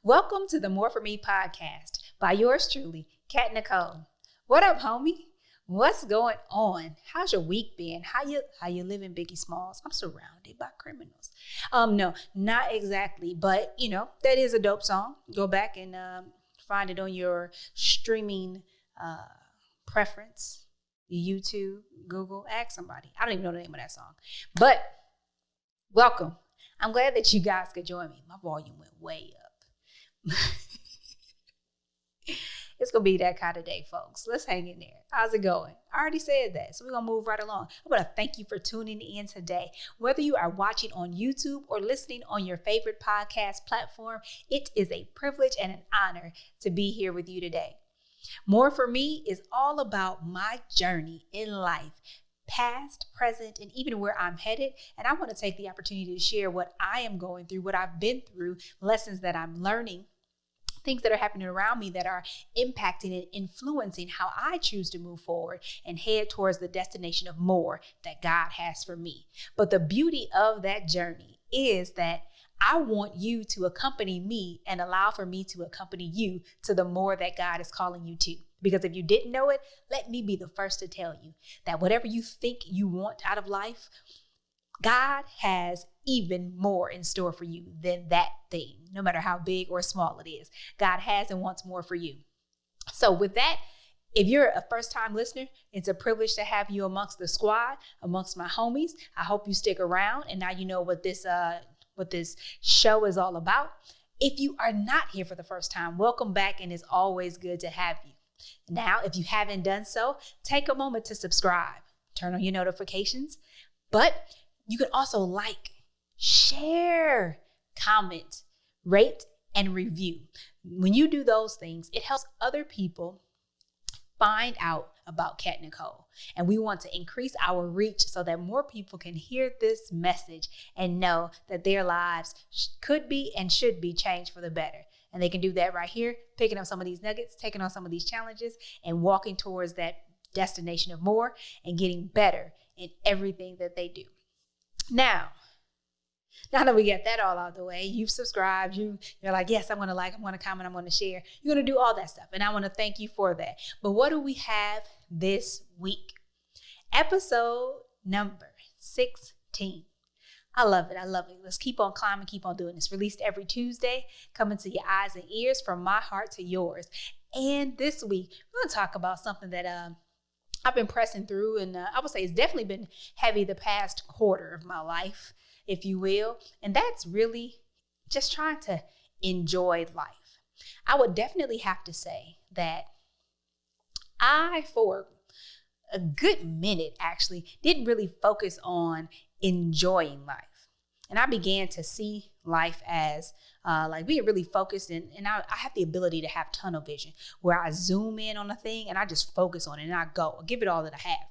Welcome to the More For Me podcast by yours truly, Kat Necole. What up, homie? What's going on? How's your week been? How you living, Biggie Smalls? I'm surrounded by criminals. No, not exactly, but that is a dope song. Go back and find it on your streaming preference, YouTube, Google. Ask somebody. I don't even know the name of that song, but welcome. I'm glad that you guys could join me. My volume went way up. It's going to be that kind of day, folks. Let's hang in there. How's it going? I already said that, so we're going to move right along. I want to thank you for tuning in today. Whether you are watching on YouTube or listening on your favorite podcast platform, it is a privilege and an honor to be here with you today. More For Me is all about my journey in life, past, present, and even where I'm headed. And I want to take the opportunity to share what I am going through, what I've been through, lessons that I'm learning, things that are happening around me that are impacting and influencing how I choose to move forward and head towards the destination of more that God has for me. But the beauty of that journey is that I want you to accompany me and allow for me to accompany you to the more that God is calling you to. Because if you didn't know it, let me be the first to tell you that whatever you think you want out of life, God has even more in store for you than that thing, no matter how big or small it is. God has and wants more for you. So with that, if you're a first-time listener, it's a privilege to have you amongst the squad, amongst my homies. I hope you stick around, and now you know what this show is all about. If you are not here for the first time, welcome back, and it's always good to have you. Now, if you haven't done so, take a moment to subscribe, turn on your notifications, but you can also like, share, comment, rate, and review. When you do those things, it helps other people find out about Kat Necole. And we want to increase our reach so that more people can hear this message and know that their lives could be and should be changed for the better. And they can do that right here, picking up some of these nuggets, taking on some of these challenges, and walking towards that destination of more and getting better in everything that they do. Now that we get that all out of the way, you've subscribed, you're like, yes, I'm going to like, I'm going to comment, I'm going to share. You're going to do all that stuff. And I want to thank you for that. But what do we have this week? Episode number 16. I love it. I love it. Let's keep on climbing, keep on doing this. Released every Tuesday, coming to your eyes and ears, from my heart to yours. And this week, we're going to talk about something that I've been pressing through, and I would say it's definitely been heavy the past quarter of my life, if you will. And that's really just trying to enjoy life. I would definitely have to say that I, for a good minute, actually didn't really focus on enjoying life. And I began to see life as like being really focused, and I have the ability to have tunnel vision where I zoom in on a thing and I just focus on it and I give it all that I have.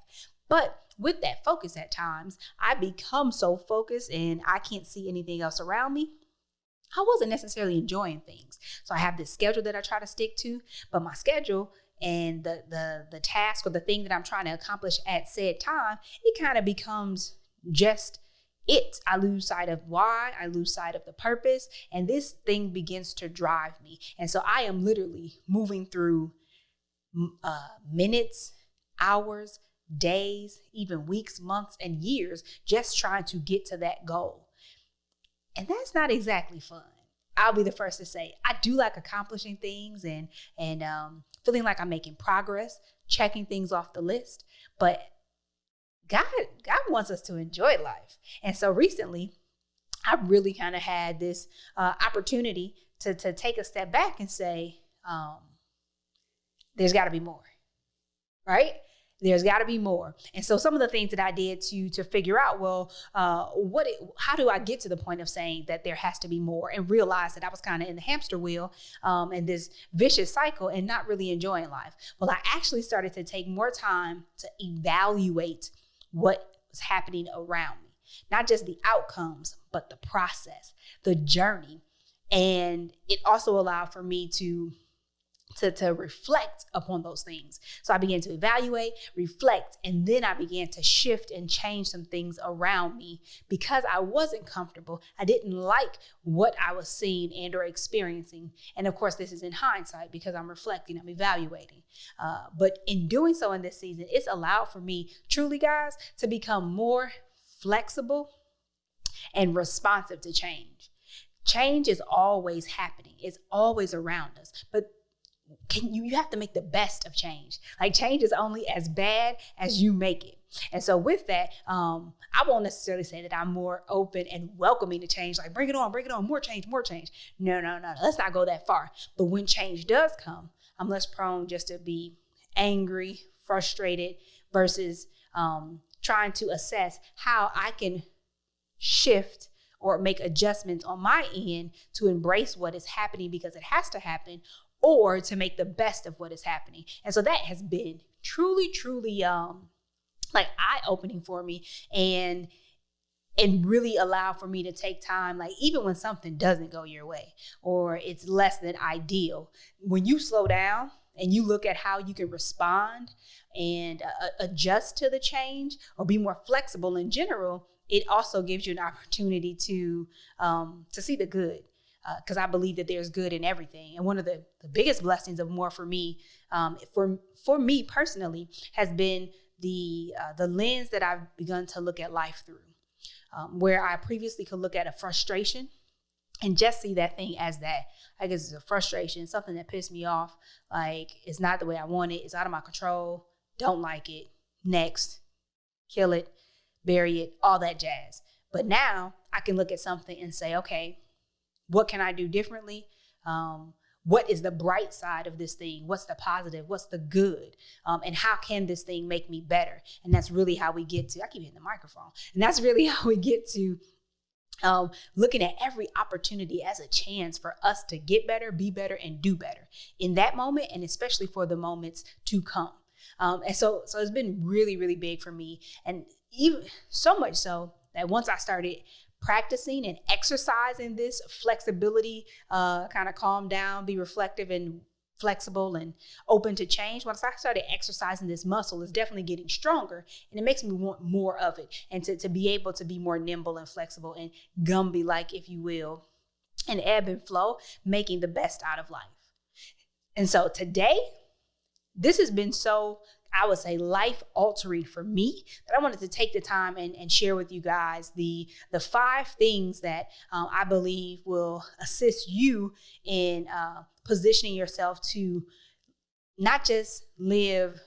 But with that focus at times, I become so focused and I can't see anything else around me. I wasn't necessarily enjoying things. So I have this schedule that I try to stick to, but my schedule and the task or the thing that I'm trying to accomplish at said time, it kind of becomes just it. I lose sight of why, I lose sight of the purpose, and this thing begins to drive me. And so I am literally moving through minutes, hours, days, even weeks, months, and years, just trying to get to that goal. And that's not exactly fun. I'll be the first to say, I do like accomplishing things and feeling like I'm making progress, checking things off the list, but God wants us to enjoy life. And so recently, I really kind of had this opportunity to take a step back and say, there's got to be more, right? There's got to be more. And so some of the things that I did to figure out, well, how do I get to the point of saying that there has to be more, and realize that I was kind of in the hamster wheel and this vicious cycle and not really enjoying life. Well, I actually started to take more time to evaluate what was happening around me, not just the outcomes, but the process, the journey. And it also allowed for me to to reflect upon those things. So I began to evaluate, reflect, and then I began to shift and change some things around me because I wasn't comfortable. I didn't like what I was seeing and or experiencing. And of course, this is in hindsight because I'm reflecting, I'm evaluating. But in doing so in this season, it's allowed for me, truly, guys, to become more flexible and responsive to change. Change is always happening. It's always around us. But you have to make the best of change. Like, change is only as bad as you make it. And so with that, I won't necessarily say that I'm more open and welcoming to change. Like, bring it on, more change, more change. No. Let's not go that far. But when change does come, I'm less prone just to be angry, frustrated versus trying to assess how I can shift or make adjustments on my end to embrace what is happening because it has to happen, or to make the best of what is happening. And so that has been truly like eye-opening for me, and really allow for me to take time, like even when something doesn't go your way or it's less than ideal, when you slow down and you look at how you can respond and adjust to the change or be more flexible in general, it also gives you an opportunity to see the good. Because I believe that there's good in everything. And one of the biggest blessings of more for me, for me personally, has been the lens that I've begun to look at life through, where I previously could look at a frustration and just see that thing as that. I guess it's a frustration, something that pissed me off. Like, it's not the way I want it. It's out of my control. Don't like it. Next. Kill it. Bury it. All that jazz. But now I can look at something and say, okay, what can I do differently? What is the bright side of this thing? What's the positive? What's the good? And how can this thing make me better? And that's really how we get to, I keep hitting the microphone. And that's really how we get to looking at every opportunity as a chance for us to get better, be better, and do better in that moment, and especially for the moments to come. And so it's been really, really big for me. And even so much so that once I started practicing and exercising this flexibility, kind of calm down, be reflective and flexible and open to change. Once I started exercising this muscle, it's definitely getting stronger, and it makes me want more of it, and to be able to be more nimble and flexible and Gumby-like, if you will, and ebb and flow, making the best out of life. And so today, this has been so, I would say, life altering for me, that I wanted to take the time and share with you guys the 5 things that I believe will assist you in positioning yourself to not just live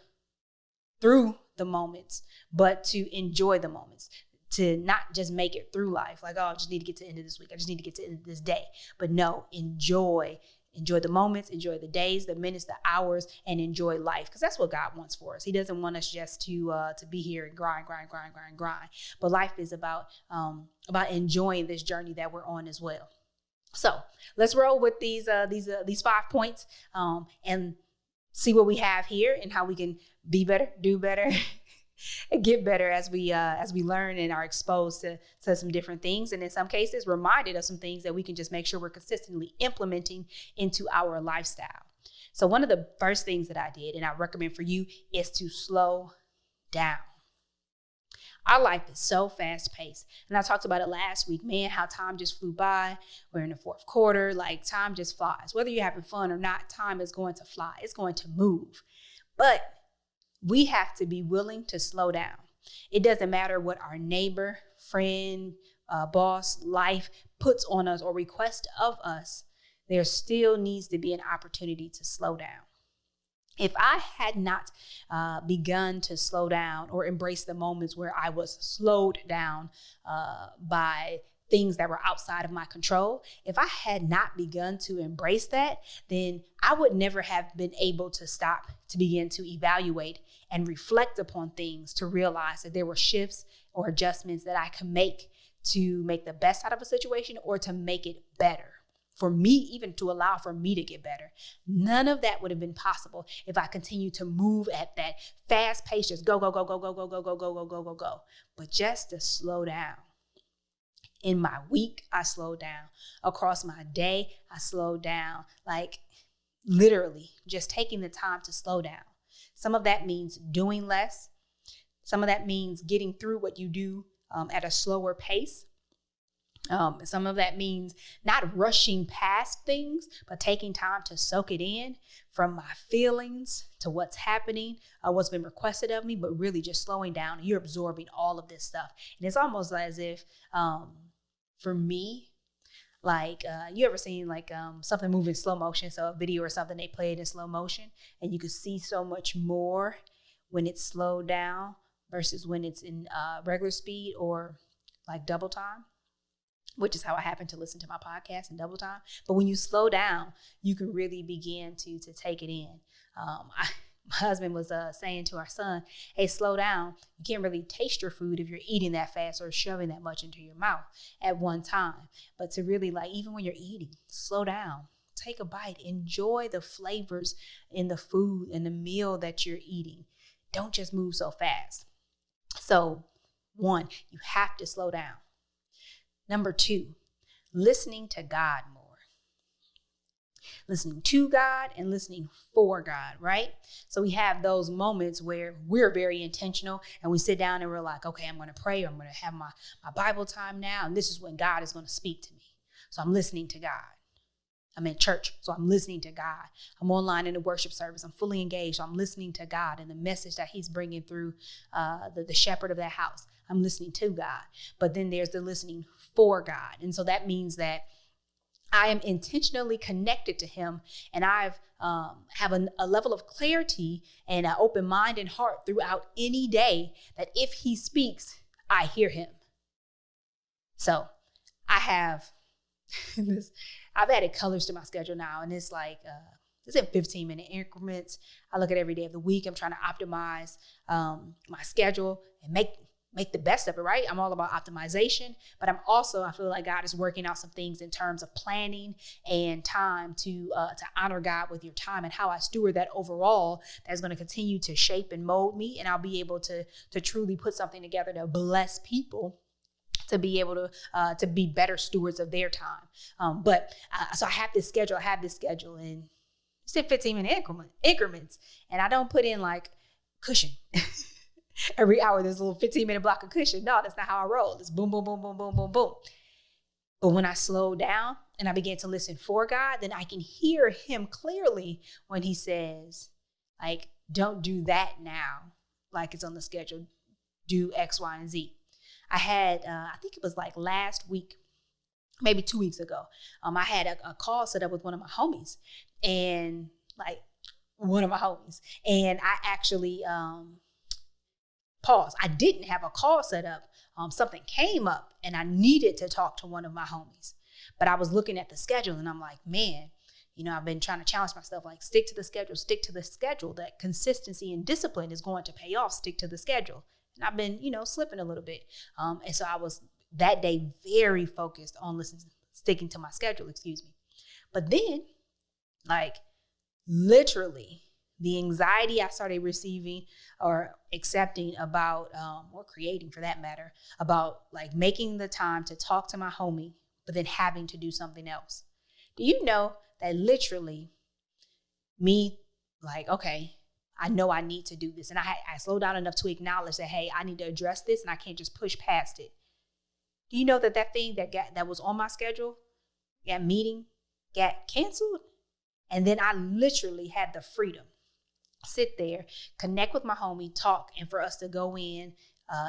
through the moments, but to enjoy the moments, to not just make it through life. Like, oh, I just need to get to the end of this week. I just need to get to the end of this day. But no, enjoy the moments, enjoy the days, the minutes, the hours, and enjoy life. Because that's what God wants for us. He doesn't want us just to be here and grind. But life is about enjoying this journey that we're on as well. So let's roll with these 5 points and see what we have here and how we can be better, do better, and get better as we learn and are exposed to some different things, and in some cases reminded of some things that we can just make sure we're consistently implementing into our lifestyle. So one of the first things that I did, and I recommend for you, is to slow down. Our life is so fast paced. And I talked about it last week, man, how time just flew by. We're in the 4th quarter, like time just flies. Whether you're having fun or not, time is going to fly. It's going to move. But we have to be willing to slow down. It doesn't matter what our neighbor, friend, boss, life puts on us or requests of us. There still needs to be an opportunity to slow down. If I had not begun to slow down or embrace the moments where I was slowed down by things that were outside of my control, if I had not begun to embrace that, then I would never have been able to stop to begin to evaluate and reflect upon things, to realize that there were shifts or adjustments that I could make to make the best out of a situation or to make it better. For me, even to allow for me to get better. None of that would have been possible if I continued to move at that fast pace, just go. But just to slow down. In my week, I slowed down. Across my day, I slowed down. Like, literally just taking the time to slow down. Some of that means doing less. Some of that means getting through what you do at a slower pace. Some of that means not rushing past things, but taking time to soak it in, from my feelings to what's happening, what's been requested of me, but really just slowing down. You're absorbing all of this stuff. And it's almost as if, for me, like, you ever seen like something move in slow motion? So a video or something, they play it in slow motion, and you can see so much more when it's slowed down versus when it's in regular speed or like double time, which is how I happen to listen to my podcast in double time. But when you slow down, you can really begin to take it in. My husband was saying to our son, hey, slow down. You can't really taste your food if you're eating that fast or shoving that much into your mouth at one time. But to really, like, even when you're eating, slow down, take a bite, enjoy the flavors in the food and the meal that you're eating. Don't just move so fast. So 1, you have to slow down. Number 2, listening to God more. Listening to God and listening for God, right? So we have those moments where we're very intentional and we sit down and we're like, okay, I'm going to pray, or I'm going to have my Bible time now. And this is when God is going to speak to me. So I'm listening to God. I'm in church, so I'm listening to God. I'm online in the worship service. I'm fully engaged. So I'm listening to God and the message that he's bringing through the shepherd of that house. I'm listening to God. But then there's the listening for God. And so that means that I am intentionally connected to him, and I've have a level of clarity and an open mind and heart throughout any day that if he speaks, I hear him. So I have this, I've added colors to my schedule now, and it's like, it's in 15-minute increments. I look at every day of the week. I'm trying to optimize my schedule and make the best of it, right? I'm all about optimization, but I feel like God is working out some things in terms of planning and time to honor God with your time, and how I steward that overall. That's going to continue to shape and mold me, and I'll be able to truly put something together to bless people, to be able to be better stewards of their time. So I have this schedule, and it's in 15-minute increments, and I don't put in like cushion. Every hour, there's a little 15-minute block of cushion. No, that's not how I roll. It's boom, boom, boom, boom, boom, boom, boom. But when I slow down and I begin to listen for God, then I can hear him clearly when he says, like, don't do that now, like it's on the schedule. Do X, Y, and Z. I had, I think it was like last week, maybe 2 weeks ago, I had a call set up with one of my homies, and I actually, pause. I didn't have a call set up. Something came up and I needed to talk to one of my homies, but I was looking at the schedule and I'm like, man, I've been trying to challenge myself, like, stick to the schedule, that consistency and discipline is going to pay off. Stick to the schedule. And I've been, slipping a little bit. And so I was that day very focused on sticking to my schedule, But then, like, literally, the anxiety I started receiving or accepting about, or creating for that matter, about like making the time to talk to my homie, but then having to do something else. Do you know that literally me, like, okay, I know I need to do this. And I slowed down enough to acknowledge that, hey, I need to address this and I can't just push past it. Do you know that thing that was on my schedule, that meeting, got canceled? And then I literally had the freedom sit there, connect with my homie, talk, and for us to go in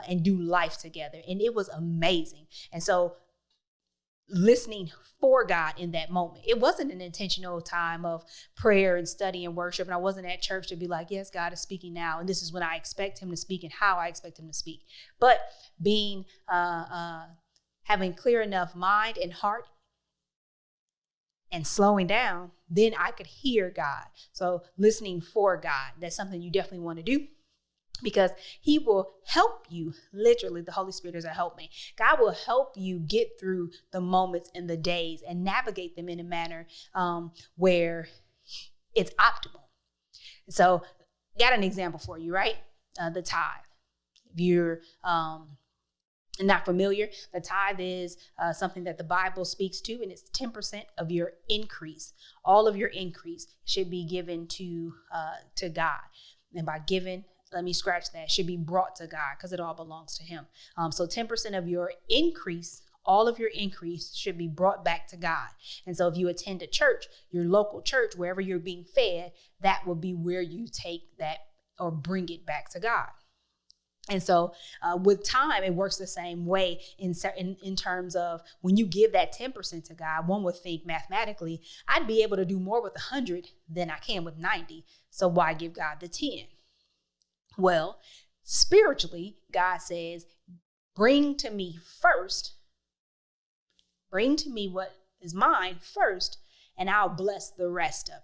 and do life together. And it was amazing. And so listening for God in that moment, it wasn't an intentional time of prayer and study and worship. And I wasn't at church to be like, yes, God is speaking now, and this is when I expect him to speak and how I expect him to speak. But being, having clear enough mind and heart and slowing down, then I could hear God. So listening for God, that's something you definitely want to do, because he will help you. Literally, the Holy Spirit is a helpmate. God will help you get through the moments and the days and navigate them in a manner where it's optimal. So got an example for you, right? The tithe. If you're not familiar, the tithe is something that the Bible speaks to, and it's 10% of your increase. All of your increase should be given to God. And by giving, let me scratch that, should be brought to God because it all belongs to him. So 10% of your increase, all of your increase should be brought back to God. And so if you attend a church, your local church, wherever you're being fed, that will be where you take that or bring it back to God. And so with time, it works the same way in terms of when you give that 10% to God, one would think mathematically, I'd be able to do more with 100 than I can with 90. So why give God the 10? Well, spiritually, God says, bring to me what is mine first, and I'll bless the rest of it.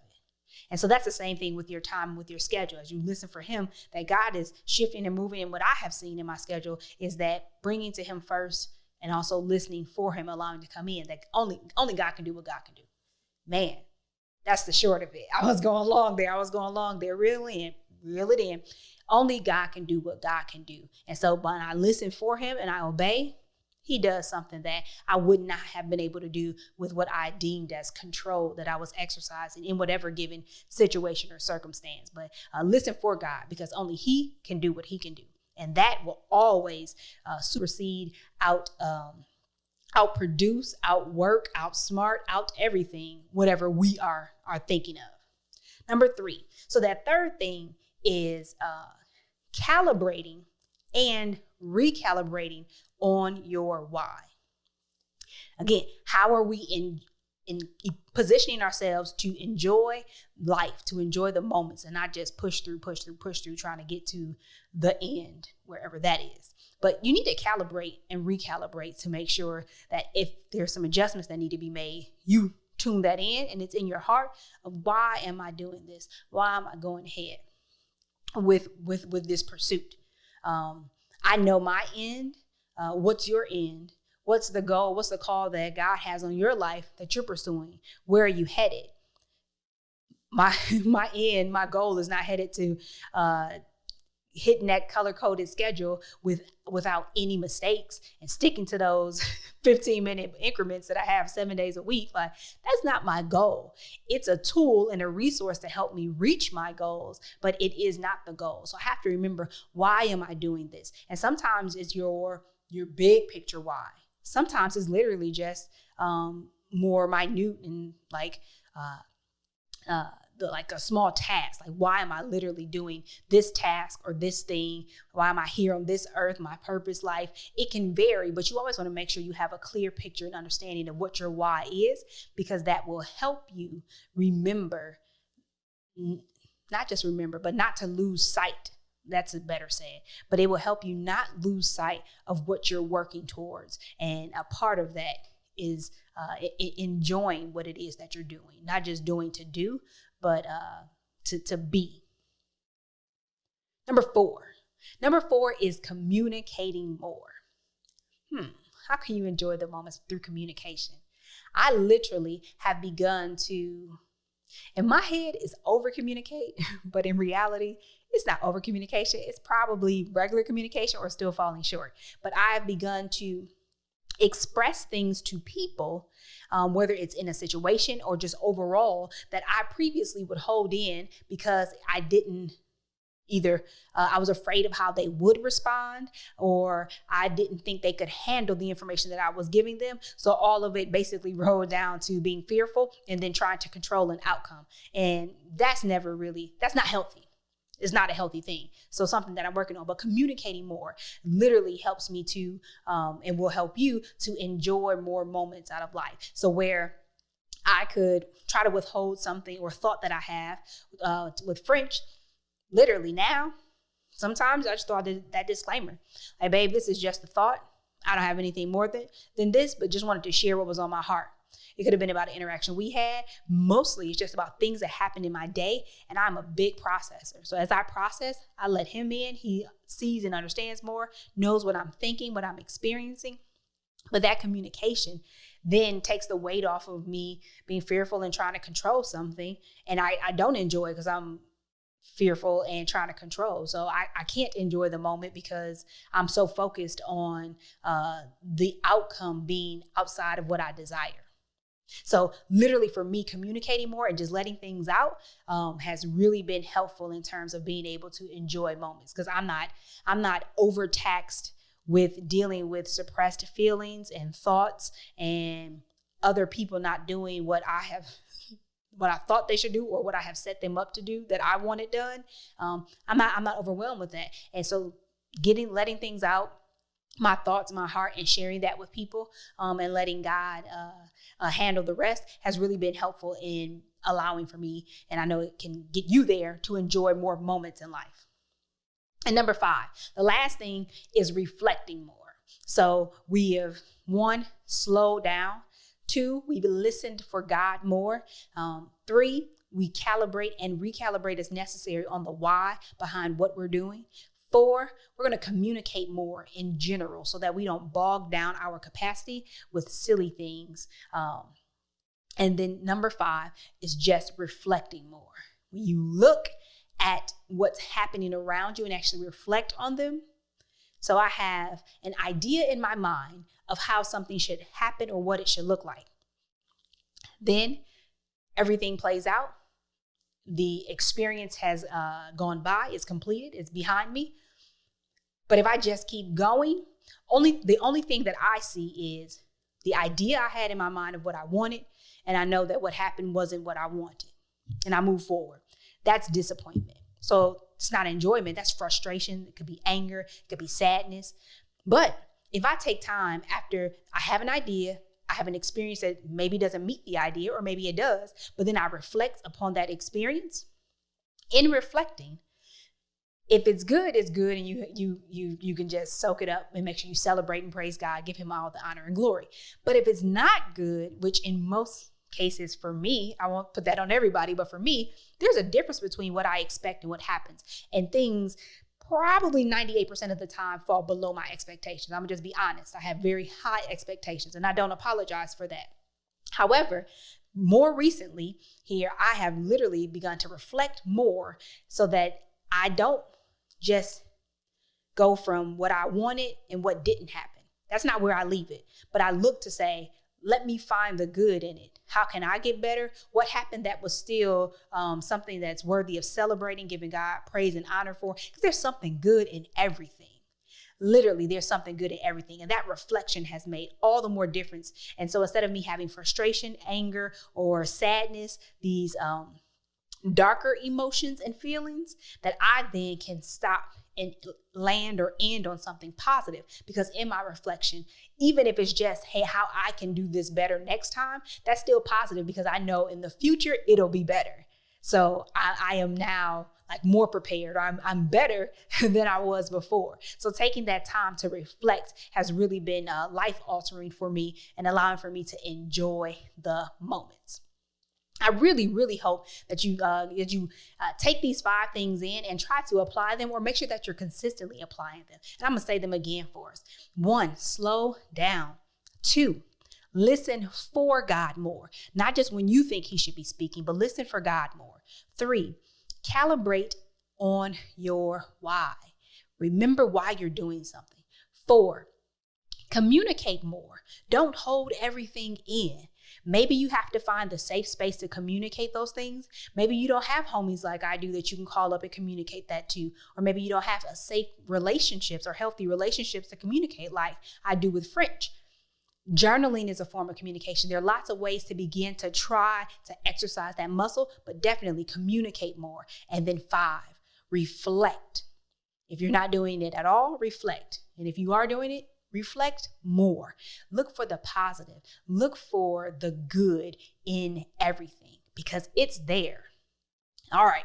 And so that's the same thing with your time, with your schedule. As you listen for him, that God is shifting and moving. And what I have seen in my schedule is that bringing to him first and also listening for him, allowing to come in, that only God can do what God can do. Man, that's the short of it. I was going long there, reel it in. Only God can do what God can do. And so when I listen for him and I obey, he does something that I would not have been able to do with what I deemed as control that I was exercising in whatever given situation or circumstance. But listen for God, because only he can do what he can do. And that will always supersede, outproduce, outwork, outsmart, out everything, whatever we are thinking of. Number 3. So that third thing is calibrating and recalibrating on your why. Again, how are we in positioning ourselves to enjoy life, to enjoy the moments and not just push through, trying to get to the end, wherever that is. But you need to calibrate and recalibrate to make sure that if there's some adjustments that need to be made, you tune that in and it's in your heart of why am I doing this? Why am I going ahead with this pursuit? I know my end. What's your end? What's the goal? What's the call that God has on your life that you're pursuing? Where are you headed? My end, my goal is not headed to hitting that color-coded schedule without any mistakes and sticking to those 15-minute increments that I have 7 days a week. Like, that's not my goal. It's a tool and a resource to help me reach my goals, but it is not the goal. So I have to remember, why am I doing this? And sometimes it's your big picture why. Sometimes it's literally just more minute and like a small task. Like, why am I literally doing this task or this thing? Why am I here on this earth, my purpose life? It can vary, but you always want to make sure you have a clear picture and understanding of what your why is, because that will help you remember, not just remember, but not to lose sight. That's a better saying, but it will help you not lose sight of what you're working towards. And a part of that is enjoying what it is that you're doing, not just doing to do, but to be. Number four is communicating more. How can you enjoy the moments through communication? I literally have begun to, in my head, is over communicate, but in reality, it's not over communication. It's probably regular communication or still falling short. But I've begun to express things to people, whether it's in a situation or just overall, that I previously would hold in because I didn't either, I was afraid of how they would respond, or I didn't think they could handle the information that I was giving them. So all of it basically rolled down to being fearful and then trying to control an outcome. And that's not healthy. It's not a healthy thing. So something that I'm working on, but communicating more literally helps me to, and will help you to enjoy more moments out of life. So where I could try to withhold something or thought that I have with French, literally now, sometimes I just throw that disclaimer. Like, babe, this is just a thought. I don't have anything more than this, but just wanted to share what was on my heart. It could have been about an interaction we had. Mostly it's just about things that happened in my day, and I'm a big processor. So as I process, I let him in. He sees and understands more, knows what I'm thinking, what I'm experiencing. But that communication then takes the weight off of me being fearful and trying to control something. And I don't enjoy it because I'm fearful and trying to control. So I can't enjoy the moment because I'm so focused on the outcome being outside of what I desire. So literally for me, communicating more and just letting things out has really been helpful in terms of being able to enjoy moments, because I'm not overtaxed with dealing with suppressed feelings and thoughts and other people not doing what I thought they should do or what I have set them up to do that I wanted done. I'm not overwhelmed with that. And so letting things out, my thoughts, my heart, and sharing that with people, and letting God handle the rest has really been helpful in allowing for me, and I know it can get you there, to enjoy more moments in life. And number 5, the last thing is reflecting more. So we have 1, slowed down. 2, we've listened for God more. 3, we calibrate and recalibrate as necessary on the why behind what we're doing. 4, we're going to communicate more in general so that we don't bog down our capacity with silly things. And then number 5 is just reflecting more. When you look at what's happening around you and actually reflect on them. So I have an idea in my mind of how something should happen or what it should look like. Then everything plays out. The experience has gone by, it's completed, it's behind me. But if I just keep going, the only thing that I see is the idea I had in my mind of what I wanted, and I know that what happened wasn't what I wanted, and I move forward. That's disappointment. So it's not enjoyment, that's frustration. It could be anger, it could be sadness. But if I take time after I have an idea, I have an experience that maybe doesn't meet the idea, or maybe it does, but then I reflect upon that experience. In reflecting, if it's good, it's good, and you can just soak it up and make sure you celebrate and praise God, give him all the honor and glory. But if it's not good, which in most cases for me, I won't put that on everybody, but for me, there's a difference between what I expect and what happens. And things probably 98% of the time fall below my expectations. I'm gonna just be honest. I have very high expectations, and I don't apologize for that. However, more recently here, I have literally begun to reflect more so that I don't just go from what I wanted and what didn't happen. That's not where I leave it. But I look to say, let me find the good in it. How can I get better? What happened that was still something that's worthy of celebrating, giving God praise and honor for? Because there's something good in everything. Literally, there's something good in everything. And that reflection has made all the more difference. And so instead of me having frustration, anger, or sadness, these darker emotions and feelings, that I then can stop and land or end on something positive. Because in my reflection, even if it's just, hey, how I can do this better next time, that's still positive, because I know in the future it'll be better. So I am now like more prepared. I'm better than I was before. So taking that time to reflect has really been life altering for me and allowing for me to enjoy the moments. I really, really hope that you take these 5 things in and try to apply them, or make sure that you're consistently applying them. And I'm going to say them again for us. 1, slow down. 2, listen for God more. Not just when you think he should be speaking, but listen for God more. 3, calibrate on your why. Remember why you're doing something. 4, communicate more. Don't hold everything in. Maybe you have to find the safe space to communicate those things. Maybe you don't have homies like I do that you can call up and communicate that to. Or maybe you don't have a safe relationships or healthy relationships to communicate like I do with French. Journaling is a form of communication. There are lots of ways to begin to try to exercise that muscle, but definitely communicate more. And then 5, reflect. If you're not doing it at all, reflect. And if you are doing it, reflect more. Look for the positive. Look for the good in everything, because it's there. All right.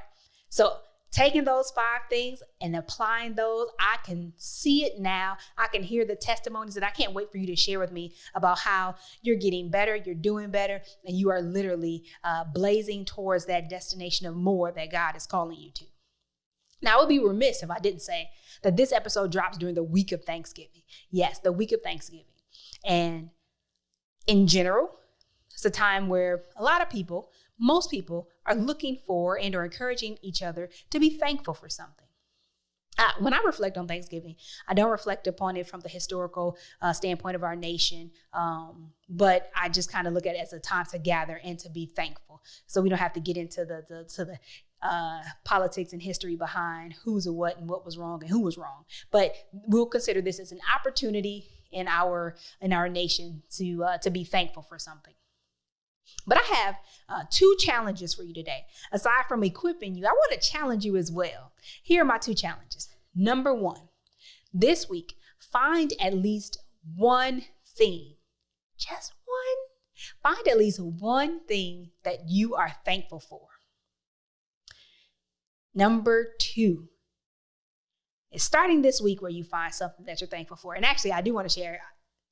So taking those 5 things and applying those, I can see it now. I can hear the testimonies, and I can't wait for you to share with me about how you're getting better, you're doing better, and you are literally blazing towards that destination of more that God is calling you to. Now, I would be remiss if I didn't say that this episode drops during the week of Thanksgiving. Yes, the week of Thanksgiving. And in general, it's a time where a lot of people, most people, are looking for and are encouraging each other to be thankful for something. When I reflect on Thanksgiving, I don't reflect upon it from the historical standpoint of our nation, but I just kind of look at it as a time to gather and to be thankful. So we don't have to get into the politics and history behind who's a what and what was wrong and who was wrong. But we'll consider this as an opportunity in our nation to be thankful for something. But I have 2 challenges for you today. Aside from equipping you, I want to challenge you as well. Here are my 2 challenges. Number 1, this week, find at least one thing, just one. Find at least one thing that you are thankful for. Number 2, is starting this week where you find something that you're thankful for. And actually, I do want to share,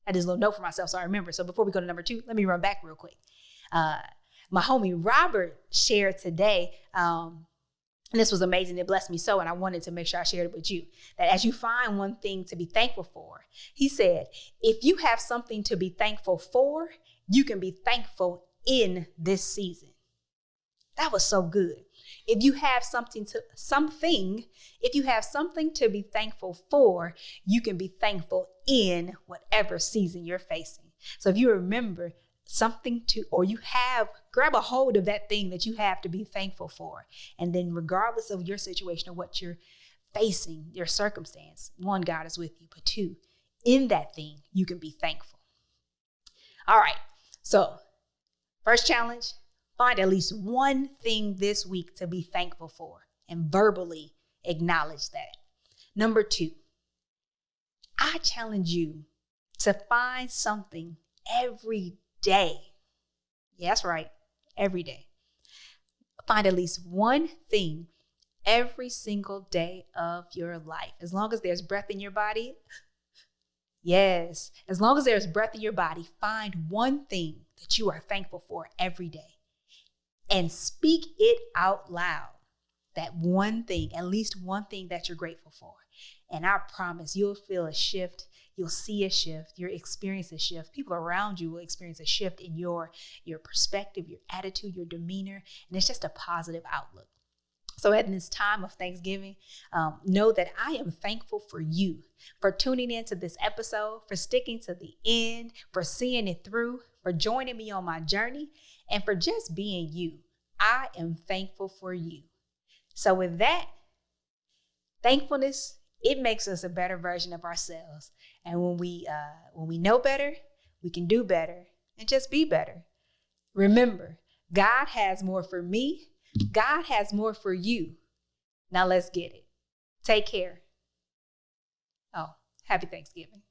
I just a little note for myself so I remember. So before we go to number 2, let me run back real quick. My homie Robert shared today, and this was amazing. It blessed me so, and I wanted to make sure I shared it with you, that as you find one thing to be thankful for, he said, if you have something to be thankful for, you can be thankful in this season. That was so good. If you have something to be thankful for, you can be thankful in whatever season you're facing. So if you remember something to, or you have, grab a hold of that thing that you have to be thankful for. And then regardless of your situation or what you're facing, your circumstance, 1, God is with you, but 2, in that thing, you can be thankful. All right. So first challenge, find at least one thing this week to be thankful for and verbally acknowledge that. Number 2, I challenge you to find something every day. Yeah, that's right. Every day. Find at least one thing every single day of your life. As long as there's breath in your body. Yes. As long as there's breath in your body, find one thing that you are thankful for every day and speak it out loud. That one thing, at least one thing that you're grateful for. And I promise you'll feel a shift. You'll see a shift. You'll experience a shift. People around you will experience a shift in your perspective, your attitude, your demeanor. And it's just a positive outlook. So at this time of Thanksgiving, know that I am thankful for you, for tuning into this episode, for sticking to the end, for seeing it through, for joining me on my journey, and for just being you. I am thankful for you. So with that, thankfulness, it makes us a better version of ourselves. And when we know better, we can do better and just be better. Remember, God has more for me. God has more for you. Now let's get it. Take care. Oh, happy Thanksgiving.